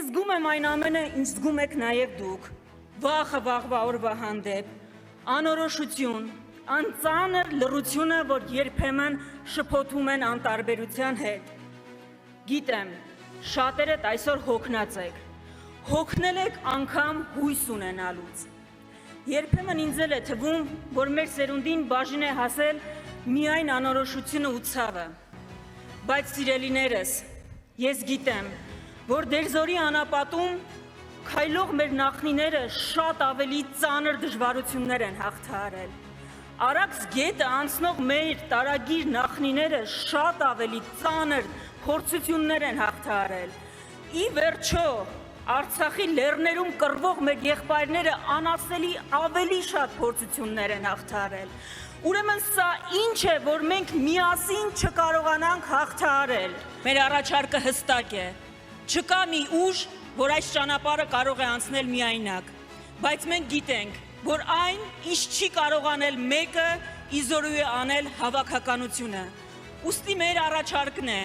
Ես զգում եմ այն ամենը, ինչ զգում եք նաև դուք, վախը վաղվա օրվա հանդեպ, անորոշություն, անծանր լռությունը, որ երբեմն շփոթում են անտարբերության հետ։ Գիտեմ, շատերդ այսօր հոգնած եք, հոգնել եք անգամ հույս ունենալուց։ Երբեմն ինձ էլ է թվում, որ մեր սերունդին բաժին է հասել միայն անորոշությունը ու ցավը։ Բայց սիրելիներս, ես գիտեմ, որ դերձորի անապատում քայլող մեր նախնիները շատ ավելի ծանր դժվարություններ են հաղթահարել։ Արաքս գետը անցնող մեր տարագիր նախնիները շատ ավելի ծանր փորձություններ են հաղթահարել։ Ի վերջո, Արցախի լեռներում կռվող մեր եղբայրները անասելի ավելի շատ փորձություններ են հաղթահարել։ Ուրեմն սա ինչ է, որ մենք միասին չկարողանանք հաղթահարել։ Մեր առաջարկը հստակ է։ Չկա մի ուժ, որ այս ճանապարհը կարող է անցնել միայնակ, բայց մենք գիտենք, որ այն, ինչ չի կարող անել մեկը, իզորու է անել հավաքականությունը։ Ուստի մեր առաջարկն է,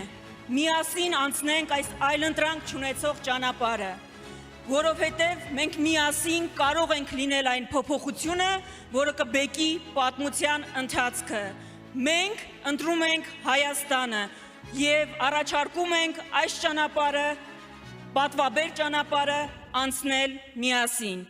միասին անցնենք այս այլընտրանք չունեցող ճանապարհը, որովհետև մենք միասին կարող ենք լինել այն փոփոխությունը, որը կբեկի պատմության ընթացքը։ Մենք ընտրում ենք Հայաստանը եւ առաջարկում ենք այս ճանապարհը, պատվաբեր ճանապարհը անցնել միասին։